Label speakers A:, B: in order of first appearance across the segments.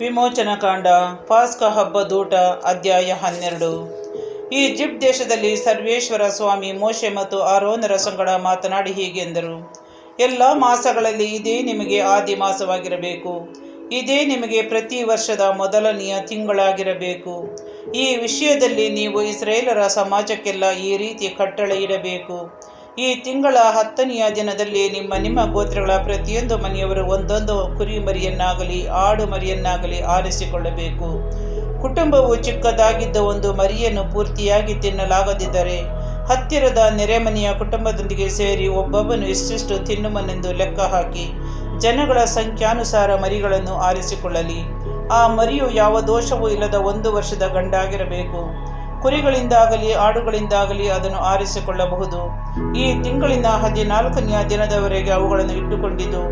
A: ವಿಮೋಚನಕಾಂಡ ಪಾಸ್ಕ ಹಬ್ಬದೂಟ ಅಧ್ಯಾಯ 12. ಈಜಿಪ್ಟ್ ದೇಶದಲ್ಲಿ ಸರ್ವೇಶ್ವರ ಸ್ವಾಮಿ ಮೋಶೆ ಮತ್ತು ಆರೋನರ ಸಂಗಡ ಮಾತನಾಡಿ ಹೀಗೆಂದರು. ಎಲ್ಲ ಮಾಸಗಳಲ್ಲಿ ಇದೇ ನಿಮಗೆ ಆದಿ ಮಾಸವಾಗಿರಬೇಕು. ಇದೇ ನಿಮಗೆ ಪ್ರತಿ ವರ್ಷದ ಮೊದಲನೆಯ ತಿಂಗಳಾಗಿರಬೇಕು. ಈ ವಿಷಯದಲ್ಲಿ ನೀವು ಇಸ್ರಾಯೇಲರ ಸಮಾಜಕ್ಕೆಲ್ಲ ಈ ರೀತಿ ಕಟ್ಟಳೆ ಇಡಬೇಕು. ಈ ತಿಂಗಳ 10ನೆಯ ದಿನದಲ್ಲಿ ನಿಮ್ಮ ಗೋತ್ರಗಳ ಪ್ರತಿಯೊಂದು ಮನೆಯವರು ಒಂದೊಂದು ಕುರಿಮರಿಯನ್ನಾಗಲಿ ಆಡು ಮರಿಯನ್ನಾಗಲಿ ಆರಿಸಿಕೊಳ್ಳಬೇಕು. ಕುಟುಂಬವು ಚಿಕ್ಕದಾಗಿದ್ದ ಒಂದು ಮರಿಯನ್ನು ಪೂರ್ತಿಯಾಗಿ ತಿನ್ನಲಾಗದಿದ್ದರೆ ಹತ್ತಿರದ ನೆರೆಮನೆಯ ಕುಟುಂಬದೊಂದಿಗೆ ಸೇರಿ ಒಬ್ಬೊಬ್ಬನು ಇಷ್ಟಿಷ್ಟು ತಿನ್ನುವನೆಂದು ಲೆಕ್ಕ ಹಾಕಿ ಜನಗಳ ಸಂಖ್ಯಾನುಸಾರ ಮರಿಗಳನ್ನು ಆರಿಸಿಕೊಳ್ಳಲಿ. ಆ ಮರಿಯು ಯಾವ ದೋಷವೂ ಇಲ್ಲದ 1 ವರ್ಷದ ಗಂಡಾಗಿರಬೇಕು. ಕುರಿಗಳಿಂದಾಗಲಿ ಆಡುಗಳಿಂದಾಗಲಿ ಅದನ್ನು ಆರಿಸಿಕೊಳ್ಳಬಹುದು. ಈ ತಿಂಗಳಿನ 14ನೆಯ ದಿನದವರೆಗೆ ಅವುಗಳನ್ನು ಇಟ್ಟುಕೊಂಡಿದ್ದು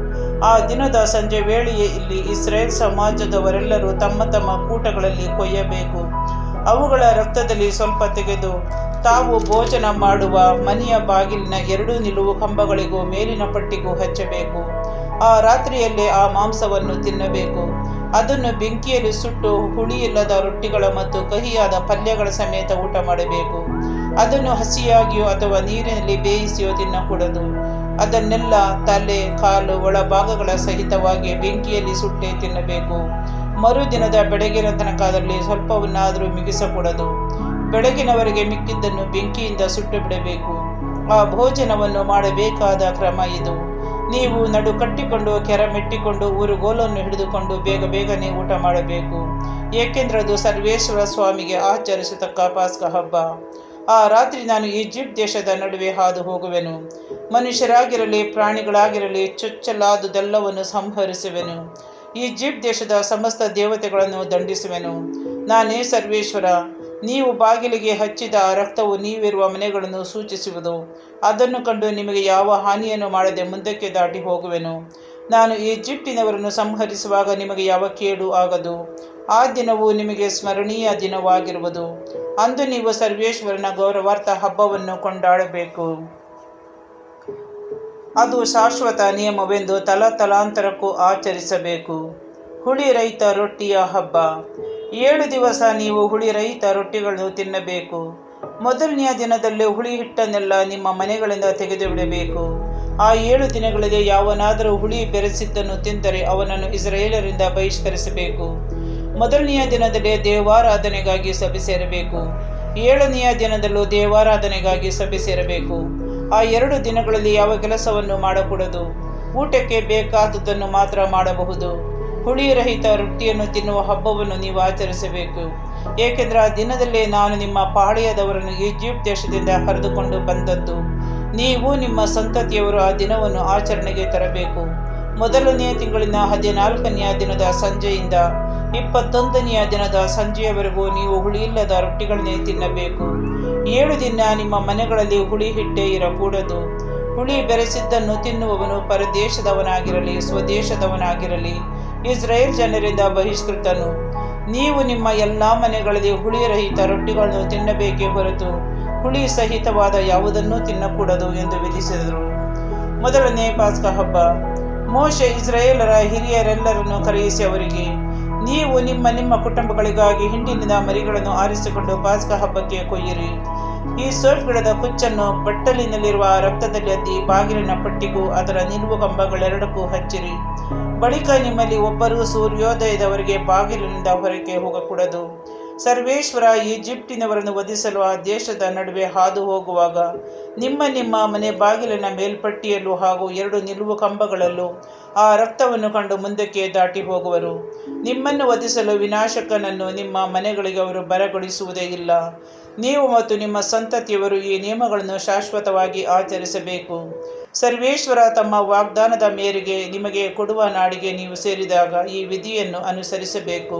A: ಆ ದಿನದ ಸಂಜೆ ವೇಳೆಯೇ ಇಲ್ಲಿ ಇಸ್ರಾಯೇಲ್ ಸಮಾಜದವರೆಲ್ಲರೂ ತಮ್ಮ ತಮ್ಮ ಕೂಟಗಳಲ್ಲಿ ಕೊಯ್ಯಬೇಕು. ಅವುಗಳ ರಕ್ತದಲ್ಲಿ ಸ್ವಲ್ಪ ತೆಗೆದು ತಾವು ಭೋಜನ ಮಾಡುವ ಮನೆಯ ಬಾಗಿಲಿನ 2 ನಿಲುವು ಕಂಬಗಳಿಗೂ ಮೇಲಿನ ಪಟ್ಟಿಗೂ ಹಚ್ಚಬೇಕು. ಆ ರಾತ್ರಿಯಲ್ಲೇ ಆ ಮಾಂಸವನ್ನು ತಿನ್ನಬೇಕು. ಅದನ್ನು ಬೆಂಕಿಯಲ್ಲಿ ಸುಟ್ಟು ಹುಳಿಯಿಲ್ಲದ ರೊಟ್ಟಿಗಳ ಮತ್ತು ಕಹಿಯಾದ ಪಲ್ಯಗಳ ಸಮೇತ ಊಟ ಮಾಡಬೇಕು. ಅದನ್ನು ಹಸಿಯಾಗಿಯೋ ಅಥವಾ ನೀರಿನಲ್ಲಿ ಬೇಯಿಸಿಯೋ ತಿನ್ನಕೂಡದು. ಅದನ್ನೆಲ್ಲ ತಲೆ, ಕಾಲು, ಒಳಭಾಗಗಳ ಸಹಿತವಾಗಿ ಬೆಂಕಿಯಲ್ಲಿ ಸುಟ್ಟೇ ತಿನ್ನಬೇಕು. ಮರುದಿನದ ಬೆಳಗಿನ ತನಕ ಅದರಲ್ಲಿ ಸ್ವಲ್ಪವನ್ನಾದರೂ ಮಿಗಿಸಕೂಡದು. ಬೆಳಗಿನವರೆಗೆ ಮಿಕ್ಕಿದ್ದನ್ನು ಬೆಂಕಿಯಿಂದ ಸುಟ್ಟು ಬಿಡಬೇಕು. ಆ ಭೋಜನವನ್ನು ಮಾಡಬೇಕಾದ ಕ್ರಮ ಇದು. ನೀವು ನಡು ಕಟ್ಟಿಕೊಂಡು ಕೆರಮೆಟ್ಟಿಕೊಂಡು ಊರುಗೋಲನ್ನು ಹಿಡಿದುಕೊಂಡು ಬೇಗನೆ ಊಟ ಮಾಡಬೇಕು. ಏಕೆಂದರೆ ಅದು ಸರ್ವೇಶ್ವರ ಸ್ವಾಮಿಗೆ ಆಚರಿಸತಕ್ಕ ಪಾಸ್ಕ ಹಬ್ಬ. ಆ ರಾತ್ರಿ ನಾನು ಈಜಿಪ್ಟ್ ದೇಶದ ನಡುವೆ ಹಾದು ಹೋಗುವೆನು. ಮನುಷ್ಯರಾಗಿರಲಿ ಪ್ರಾಣಿಗಳಾಗಿರಲಿ ಚೊಚ್ಚಲಾದುದೆಲ್ಲವನ್ನು ಸಂಹರಿಸುವೆನು. ಈಜಿಪ್ಟ್ ದೇಶದ ಸಮಸ್ತ ದೇವತೆಗಳನ್ನು ದಂಡಿಸುವೆನು. ನಾನೇ ಸರ್ವೇಶ್ವರ. ನೀವು ಬಾಗಿಲಿಗೆ ಹಚ್ಚಿದ ಆ ರಕ್ತವು ನೀವಿರುವ ಮನೆಗಳನ್ನು ಸೂಚಿಸುವುದು. ಅದನ್ನು ಕಂಡು ನಿಮಗೆ ಯಾವ ಹಾನಿಯನ್ನು ಮಾಡದೆ ಮುಂದಕ್ಕೆ ದಾಟಿ ಹೋಗುವೆನು. ನಾನು ಈಜಿಪ್ಟಿನವರನ್ನು ಸಂಹರಿಸುವಾಗ ನಿಮಗೆ ಯಾವ ಕೇಡು ಆಗದು. ಆ ದಿನವು ನಿಮಗೆ ಸ್ಮರಣೀಯ ದಿನವಾಗಿರುವುದು. ಅಂದು ನೀವು ಸರ್ವೇಶ್ವರನ ಗೌರವಾರ್ಥ ಹಬ್ಬವನ್ನು ಕೊಂಡಾಡಬೇಕು. ಅದು ಶಾಶ್ವತ ನಿಯಮವೆಂದು ತಲಾಂತರಕ್ಕೂ ಆಚರಿಸಬೇಕು. ಹುಳಿ ರಹಿತ ರೊಟ್ಟಿಯ ಹಬ್ಬ. 7 ದಿವಸ ನೀವು ಹುಳಿ ರಹಿತ ರೊಟ್ಟಿಗಳನ್ನು ತಿನ್ನಬೇಕು. ಮೊದಲನೆಯ ದಿನದಲ್ಲಿ ಹುಳಿ ಹಿಟ್ಟನ್ನೆಲ್ಲ ನಿಮ್ಮ ಮನೆಗಳಿಂದ ತೆಗೆದು ಬಿಡಬೇಕು. ಆ 7 ದಿನಗಳಲ್ಲಿ ಯಾವನಾದರೂ ಹುಳಿ ಬೆರೆಸಿದ್ದನ್ನು ತಿಂದರೆ ಅವನನ್ನು ಇಸ್ರಾಯೇಲರಿಂದ ಬಹಿಷ್ಕರಿಸಬೇಕು. ಮೊದಲನೆಯ ದಿನದಲ್ಲಿ ದೇವಾರಾಧನೆಗಾಗಿ ಸಭೆ ಸೇರಬೇಕು. 7ನೆಯ ದಿನದಲ್ಲೂ ದೇವಾರಾಧನೆಗಾಗಿ ಸಭೆ ಸೇರಬೇಕು. ಆ 2 ದಿನಗಳಲ್ಲಿ ಯಾವ ಕೆಲಸವನ್ನು ಮಾಡಕೂಡದು. ಊಟಕ್ಕೆ ಬೇಕಾದುದನ್ನು ಮಾತ್ರ ಮಾಡಬಹುದು. ಹುಳಿ ರಹಿತ ರೊಟ್ಟಿಯನ್ನು ತಿನ್ನುವ ಹಬ್ಬವನ್ನು ನೀವು ಆಚರಿಸಬೇಕು. ಏಕೆಂದರೆ ಆ ದಿನದಲ್ಲೇ ನಾನು ನಿಮ್ಮ ಪಾಳೆಯದವರನ್ನು ಈಜಿಪ್ಟ್ ದೇಶದಿಂದ ಕರೆದುಕೊಂಡು ಬಂದದ್ದು. ನೀವು ನಿಮ್ಮ ಸಂತತಿಯವರು ಆ ದಿನವನ್ನು ಆಚರಣೆಗೆ ತರಬೇಕು. ಮೊದಲನೆಯ ತಿಂಗಳಿನ 14ನೆಯ ದಿನದ ಸಂಜೆಯಿಂದ 21ನೆಯ ದಿನದ ಸಂಜೆಯವರೆಗೂ ನೀವು ಹುಳಿಯಿಲ್ಲದ ರೊಟ್ಟಿಗಳನ್ನೇ ತಿನ್ನಬೇಕು. 7 ದಿನ ನಿಮ್ಮ ಮನೆಗಳಲ್ಲಿ ಹುಳಿ ಹಿಟ್ಟೇ ಇರಕೂಡದು. ಹುಳಿ ಬೆರೆಸಿದ್ದನ್ನು ತಿನ್ನುವವನು ಪರದೇಶದವನಾಗಿರಲಿ ಸ್ವದೇಶದವನಾಗಿರಲಿ ಇಸ್ರಾಯೇಲ್ ಜನರಿಂದ ಬಹಿಷ್ಕೃತನು. ನೀವು ನಿಮ್ಮ ಎಲ್ಲ ಮನೆಗಳಲ್ಲಿ ಹುಳಿ ರಹಿತ ರೊಟ್ಟಿಗಳನ್ನು ತಿನ್ನಬೇಕೇ ಹೊರತು ಹುಳಿ ಸಹಿತವಾದ ಯಾವುದನ್ನೂ ತಿನ್ನಕೂಡದು ಎಂದು ವಿಧಿಸಿದರು. ಮೊದಲನೇ ಪಾಸ್ಕ ಹಬ್ಬ. ಮೋಶೆ ಇಸ್ರಾಯೇಲರ ಹಿರಿಯರೆಲ್ಲರನ್ನು ಕರೆಯಿಸಿ ಅವರಿಗೆ, ನೀವು ನಿಮ್ಮ ಕುಟುಂಬಗಳಿಗಾಗಿ ಹಿಂಡಿನಿಂದ ಮರಿಗಳನ್ನು ಆರಿಸಿಕೊಂಡು ಪಾಸ್ಕ ಹಬ್ಬಕ್ಕೆ ಕೊಯ್ಯಿರಿ. ಈ ಸೋಪ್ ಗಿಡದ ಕುಚ್ಚನ್ನು ಬಟ್ಟಲಿನಲ್ಲಿರುವ ರಕ್ತದಲ್ಲಿ ಅದ್ದಿ ಬಾಗಿಲಿನ ಪಟ್ಟಿಗೂ ಅದರ ನಿಲುವು ಕಂಬಗಳೆರಡಕ್ಕೂ ಹಚ್ಚಿರಿ. ಬಳಿಕ ನಿಮ್ಮಲ್ಲಿ ಒಬ್ಬರೂ ಸೂರ್ಯೋದಯದವರೆಗೆ ಬಾಗಿಲಿನಿಂದ ಹೊರಕ್ಕೆ ಹೋಗಕೂಡದು. ಸರ್ವೇಶ್ವರ ಈಜಿಪ್ಟಿನವರನ್ನು ವಧಿಸಲು ಆ ದೇಶದ ನಡುವೆ ಹಾದು ಹೋಗುವಾಗ ನಿಮ್ಮ ಮನೆ ಬಾಗಿಲಿನ ಮೇಲ್ಪಟ್ಟಿಯಲ್ಲೂ ಹಾಗೂ 2 ನಿಲುವು ಕಂಬಗಳಲ್ಲೂ ಆ ರಕ್ತವನ್ನು ಕಂಡು ಮುಂದಕ್ಕೆ ದಾಟಿ ಹೋಗುವರು. ನಿಮ್ಮನ್ನು ವಧಿಸಲು ವಿನಾಶಕನನ್ನು ನಿಮ್ಮ ಮನೆಗಳಿಗೆ ಅವರು ಬರಗೊಳಿಸುವುದೇ ಇಲ್ಲ. ನೀವು ಮತ್ತು ನಿಮ್ಮ ಸಂತತಿಯವರು ಈ ನಿಯಮಗಳನ್ನು ಶಾಶ್ವತವಾಗಿ ಆಚರಿಸಬೇಕು. ಸರ್ವೇಶ್ವರ ತಮ್ಮ ವಾಗ್ದಾನದ ಮೇರೆಗೆ ನಿಮಗೆ ಕೊಡುವ ನಾಡಿಗೆ ನೀವು ಸೇರಿದಾಗ ಈ ವಿಧಿಯನ್ನು ಅನುಸರಿಸಬೇಕು.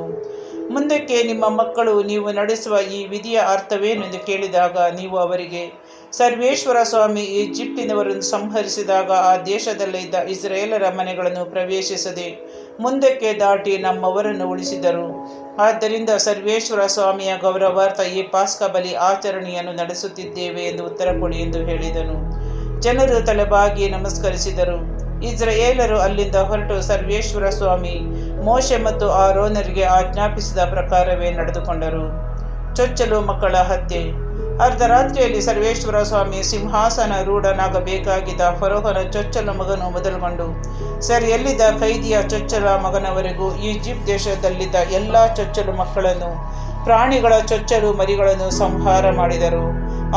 A: ಮುಂದಕ್ಕೆ ನಿಮ್ಮ ಮಕ್ಕಳು ನೀವು ನಡೆಸುವ ಈ ವಿಧಿಯ ಅರ್ಥವೇನೆಂದು ಕೇಳಿದಾಗ ನೀವು ಅವರಿಗೆ, ಸರ್ವೇಶ್ವರ ಸ್ವಾಮಿ ಈಜಿಪ್ಟಿನವರನ್ನು ಸಂಹರಿಸಿದಾಗ ಆ ದೇಶದಲ್ಲಿದ್ದ ಇಸ್ರಾಯೇಲರ ಮನೆಗಳನ್ನು ಪ್ರವೇಶಿಸದೆ ಮುಂದಕ್ಕೆ ದಾಟಿ ನಮ್ಮವರನ್ನು ಉಳಿಸಿದರು. ಆದ್ದರಿಂದ ಸರ್ವೇಶ್ವರ ಸ್ವಾಮಿಯ ಗೌರವಾರ್ಥ ಈ ಪಾಸ್ಕ ಬಲಿ ಆಚರಣೆಯನ್ನು ನಡೆಸುತ್ತಿದ್ದೇವೆ ಎಂದು ಉತ್ತರ ಕೊಡಿ ಎಂದು ಹೇಳಿದನು. ಜನರು ತಲೆಬಾಗಿ ನಮಸ್ಕರಿಸಿದರು. ಇಸ್ರಾಯೇಲರು ಅಲ್ಲಿಂದ ಹೊರಟು ಸರ್ವೇಶ್ವರ ಸ್ವಾಮಿ ಮೋಶೆ ಮತ್ತು ಆರೋನರಿಗೆ ಆಜ್ಞಾಪಿಸಿದ ಪ್ರಕಾರವೇ ನಡೆದುಕೊಂಡರು. ಚೊಚ್ಚಲು ಮಕ್ಕಳ ಹತ್ಯೆ. ಅರ್ಧರಾತ್ರಿಯಲ್ಲಿ ಸರ್ವೇಶ್ವರ ಸ್ವಾಮಿ ಸಿಂಹಾಸನ ರೂಢನಾಗಬೇಕಾಗಿದ್ದ ಫರೋಹನ ಚೊಚ್ಚಲ ಮಗನು ಮೊದಲುಗೊಂಡು ಸೆರೆಯಲ್ಲಿದ್ದ ಕೈದಿಯ ಚೊಚ್ಚಲ ಮಗನವರೆಗೂ ಈಜಿಪ್ಟ್ ದೇಶದಲ್ಲಿದ್ದ ಎಲ್ಲ ಚೊಚ್ಚಲು ಮಕ್ಕಳನ್ನು, ಪ್ರಾಣಿಗಳ ಚೊಚ್ಚಲು ಮರಿಗಳನ್ನು ಸಂಹಾರ ಮಾಡಿದರು.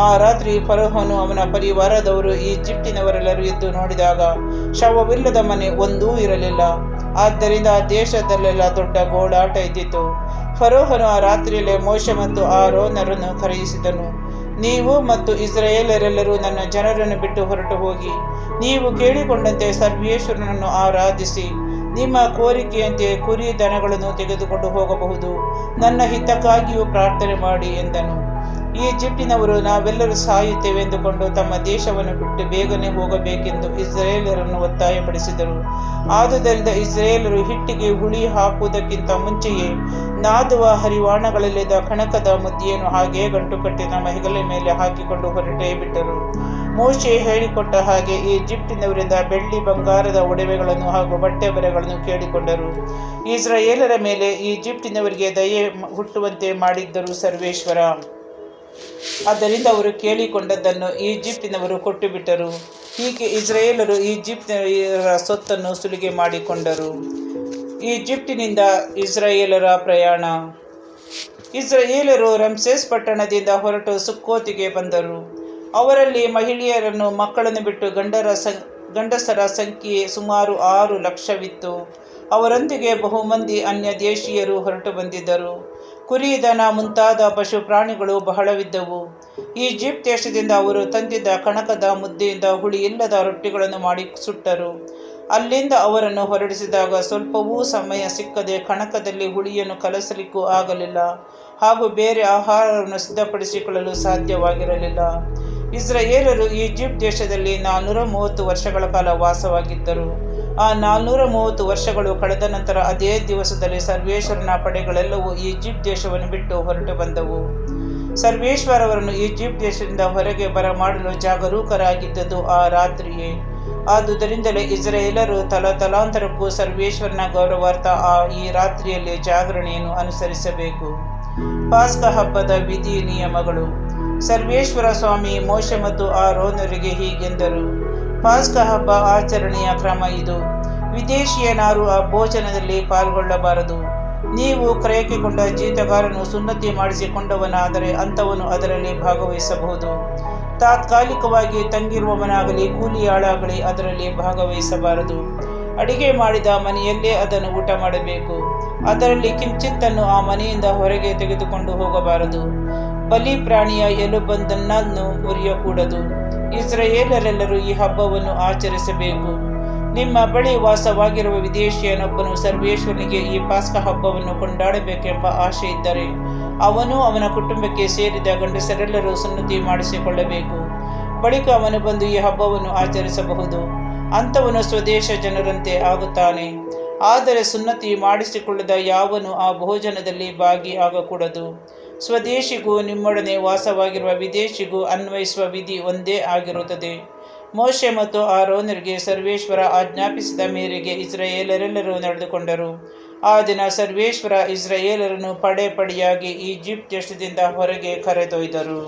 A: ಆ ರಾತ್ರಿ ಫರೋಹನು ಅವನ ಪರಿವಾರದವರು ಈಜಿಪ್ಟಿನವರೆಲ್ಲರೂ ಎದ್ದು ನೋಡಿದಾಗ ಶವವಿಲ್ಲದ ಮನೆ ಒಂದೂ ಇರಲಿಲ್ಲ. ಆದ್ದರಿಂದ ದೇಶದಲ್ಲೆಲ್ಲ ದೊಡ್ಡ ಗೋಳಾಟ ಇದ್ದಿತು. ಫರೋಹನು ಆ ರಾತ್ರಿಯಲ್ಲೇ ಮೋಶೆ ಮತ್ತು ಆರೋನರನ್ನು ಕರೆಯಿಸಿದನು. ನೀವು ಮತ್ತು ಇಸ್ರಾಯೇಲರೆಲ್ಲರೂ ನನ್ನ ಜನರನ್ನು ಬಿಟ್ಟು ಹೊರಟು ಹೋಗಿ ನೀವು ಕೇಳಿಕೊಂಡಂತೆ ಸರ್ವೇಶ್ವರನನ್ನು ಆರಾಧಿಸಿ ನಿಮ್ಮ ಕೋರಿಕೆಯಂತೆ ಕುರಿ ದನಗಳನ್ನು ತೆಗೆದುಕೊಂಡು ಹೋಗಬಹುದು. ನನ್ನ ಹಿತಕ್ಕಾಗಿಯೂ ಪ್ರಾರ್ಥನೆ ಮಾಡಿ ಎಂದನು. ಈಜಿಪ್ಟಿನವರು ನಾವೆಲ್ಲರೂ ಸಾಯುತ್ತೇವೆ ಎಂದುಕೊಂಡು ತಮ್ಮ ದೇಶವನ್ನು ಬಿಟ್ಟು ಬೇಗನೆ ಹೋಗಬೇಕೆಂದು ಇಸ್ರಾಯೇಲರನ್ನು ಒತ್ತಾಯಪಡಿಸಿದರು. ಆದುದರಿಂದ ಇಸ್ರಾಯೇಲರು ಹಿಟ್ಟಿಗೆ ಹುಳಿ ಹಾಕುವುದಕ್ಕಿಂತ ಮುಂಚೆಯೇ ನಾದುವ ಹರಿವಾಣಗಳಲ್ಲಿದ್ದ ಕಣಕದ ಮುದ್ದೆಯನ್ನು ಹಾಗೆಯೇ ಗಂಟು ಕಟ್ಟಿ ನಮ್ಮ ಹೆಗಲ ಮೇಲೆ ಹಾಕಿಕೊಂಡು ಹೊರಟೇ ಬಿಟ್ಟರು. ಮೋಶೆ ಹೇಳಿಕೊಟ್ಟ ಹಾಗೆ ಈಜಿಪ್ಟಿನವರಿಂದ ಬೆಳ್ಳಿ ಬಂಗಾರದ ಒಡವೆಗಳನ್ನು ಹಾಗೂ ಬಟ್ಟೆ ಬರೆಗಳನ್ನು ಕೇಳಿಕೊಂಡರು. ಇಸ್ರಾಯೇಲರ ಮೇಲೆ ಈಜಿಪ್ಟಿನವರಿಗೆ ದಯೆ ಹುಟ್ಟುವಂತೆ ಮಾಡಿದ್ದರು ಸರ್ವೇಶ್ವರ. ಆದ್ದರಿಂದ ಅವರು ಕೇಳಿಕೊಂಡದ್ದನ್ನು ಈಜಿಪ್ಟಿನವರು ಕೊಟ್ಟು ಬಿಟ್ಟರು. ಹೀಗೆ ಇಸ್ರಾಯೇಲರು ಈಜಿಪ್ಟಿನ ಸೊತ್ತನ್ನು ಸುಲಿಗೆ ಮಾಡಿಕೊಂಡರು. ಈಜಿಪ್ಟಿನಿಂದ ಇಸ್ರಾಯೇಲರ ಪ್ರಯಾಣ. ಇಸ್ರಾಯೇಲರು ರಮ್ಸೇಸ್ ಪಟ್ಟಣದಿಂದ ಹೊರಟು ಸುಕ್ಕೋತಿಗೆ ಬಂದರು. ಅವರಲ್ಲಿ ಮಹಿಳೆಯರನ್ನು ಮಕ್ಕಳನ್ನು ಬಿಟ್ಟು ಗಂಡಸರ ಸಂಖ್ಯೆ ಸುಮಾರು 6 ಲಕ್ಷವಿತ್ತು. ಅವರೊಂದಿಗೆ ಬಹುಮಂದಿ ಅನ್ಯ ದೇಶೀಯರು ಹೊರಟು ಬಂದಿದ್ದರು. ಕುರಿ ದನ ಮುಂತಾದ ಪಶು ಪ್ರಾಣಿಗಳು ಬಹಳವಿದ್ದವು. ಈಜಿಪ್ಟ್ ದೇಶದಿಂದ ಅವರು ತಂದಿದ್ದ ಕಣಕದ ಮುದ್ದೆಯಿಂದ ಹುಳಿಯಿಲ್ಲದ ರೊಟ್ಟಿಗಳನ್ನು ಮಾಡಿ ಸುಟ್ಟರು. ಅಲ್ಲಿಂದ ಅವರನ್ನು ಹೊರಡಿಸಿದಾಗ ಸ್ವಲ್ಪವೂ ಸಮಯ ಸಿಕ್ಕದೆ ಕಣಕದಲ್ಲಿ ಹುಳಿಯನ್ನು ಕಲಸಲಿಕ್ಕೂ ಆಗಲಿಲ್ಲ ಹಾಗೂ ಬೇರೆ ಆಹಾರವನ್ನು ಸಿದ್ಧಪಡಿಸಿಕೊಳ್ಳಲು ಸಾಧ್ಯವಾಗಿರಲಿಲ್ಲ. ಇಸ್ರಾಯೇಲರು ಈಜಿಪ್ಟ್ ದೇಶದಲ್ಲಿ 430 ವರ್ಷಗಳ ಕಾಲ ವಾಸವಾಗಿದ್ದರು. ಆ 430 ವರ್ಷಗಳು ಕಳೆದ ನಂತರ ಅದೇ ದಿವಸದಲ್ಲಿ ಸರ್ವೇಶ್ವರನ ಪಡೆಗಳೆಲ್ಲವೂ ಈಜಿಪ್ಟ್ ದೇಶವನ್ನು ಬಿಟ್ಟು ಹೊರಟು ಬಂದವು. ಸರ್ವೇಶ್ವರವರನ್ನು ಈಜಿಪ್ಟ್ ದೇಶದಿಂದ ಹೊರಗೆ ಬರಮಾಡಲು ಜಾಗರೂಕರಾಗಿದ್ದದ್ದು ಆ ರಾತ್ರಿಯೇ. ಆದುದರಿಂದಲೇ ಇಸ್ರಾಯೇಲರು ತಲಾಂತರಕ್ಕೂ ಸರ್ವೇಶ್ವರನ ಗೌರವಾರ್ಥ ಈ ರಾತ್ರಿಯಲ್ಲಿ ಜಾಗರಣೆಯನ್ನು ಅನುಸರಿಸಬೇಕು. ಪಾಸ್ಕ ಹಬ್ಬದ ವಿಧಿ ನಿಯಮಗಳು. ಸರ್ವೇಶ್ವರ ಸ್ವಾಮಿ ಮೋಶೆ ಮತ್ತು ಆರೋನರಿಗೆ ಹೀಗೆಂದರು. ಪಾಸ್ಕ ಹಬ್ಬ ಆಚರಣೆಯ ಕ್ರಮ ಇದು. ವಿದೇಶಿಯನಾರು ಆ ಭೋಜನದಲ್ಲಿ ಪಾಲ್ಗೊಳ್ಳಬಾರದು. ನೀವು ಕ್ರಯಕ್ಕೆ ಕೊಂಡ ಜೀತಗಾರನು ಸುನ್ನತಿ ಮಾಡಿಸಿಕೊಂಡವನಾದರೆ ಅಂಥವನು ಅದರಲ್ಲಿ ಭಾಗವಹಿಸಬಹುದು. ತಾತ್ಕಾಲಿಕವಾಗಿ ತಂಗಿರುವವನಾಗಲಿ ಕೂಲಿಯಾಳಾಗಲಿ ಅದರಲ್ಲಿ ಭಾಗವಹಿಸಬಾರದು. ಅಡಿಗೆ ಮಾಡಿದ ಮನೆಯಲ್ಲೇ ಅದನ್ನು ಊಟ ಮಾಡಬೇಕು. ಅದರಲ್ಲಿ ಕಿಂಚಿತ್ತನ್ನು ಆ ಮನೆಯಿಂದ ಹೊರಗೆ ತೆಗೆದುಕೊಂಡು ಹೋಗಬಾರದು. ಬಲಿ ಪ್ರಾಣಿಯ ಎಲುಬೊಂದನ್ನು ಮುರಿಯಕೂಡದು. ಇಸ್ರಾಯೇಲರೆಲ್ಲರೂ ಈ ಹಬ್ಬವನ್ನು ಆಚರಿಸಬೇಕು. ನಿಮ್ಮ ಬಳಿ ವಾಸವಾಗಿರುವ ವಿದೇಶಿಯನೊಬ್ಬನು ಸರ್ವೇಶ್ವರನಿಗೆ ಈ ಪಾಸ್ಕ ಹಬ್ಬವನ್ನು ಕೊಂಡಾಡಬೇಕೆಂಬ ಆಶೆ ಇದ್ದರೆ ಅವನು ಅವನ ಕುಟುಂಬಕ್ಕೆ ಸೇರಿದ ಗಂಡಸರೆಲ್ಲರೂ ಸುನ್ನತಿ ಮಾಡಿಸಿಕೊಳ್ಳಬೇಕು. ಬಳಿಕ ಅವನು ಬಂದು ಈ ಹಬ್ಬವನ್ನು ಆಚರಿಸಬಹುದು. ಅಂಥವನು ಸ್ವದೇಶ ಜನರಂತೆ ಆಗುತ್ತಾನೆ. ಆದರೆ ಸುನ್ನತಿ ಮಾಡಿಸಿಕೊಳ್ಳದ ಯಾವನು ಆ ಭೋಜನದಲ್ಲಿ ಭಾಗಿಯಾಗಕೂಡದು. ಸ್ವದೇಶಿಗೂ ನಿಮ್ಮೊಡನೆ ವಾಸವಾಗಿರುವ ವಿದೇಶಿಗೂ ಅನ್ವಯಿಸುವ ವಿಧಿ ಒಂದೇ ಆಗಿರುತ್ತದೆ. ಮೋಶೆ ಮತ್ತು ಆರೋನರಿಗೆ ಸರ್ವೇಶ್ವರ ಆಜ್ಞಾಪಿಸಿದ ಮೇರೆಗೆ ಇಸ್ರಾಯೇಲರೆಲ್ಲರೂ ನಡೆದುಕೊಂಡರು. ಆ ದಿನ ಸರ್ವೇಶ್ವರ ಇಸ್ರಾಯೇಲರನ್ನು ಪಡೆಯಾಗಿ ಈಜಿಪ್ಟ್ ದೇಶದಿಂದ ಹೊರಗೆ ಕರೆದೊಯ್ದರು.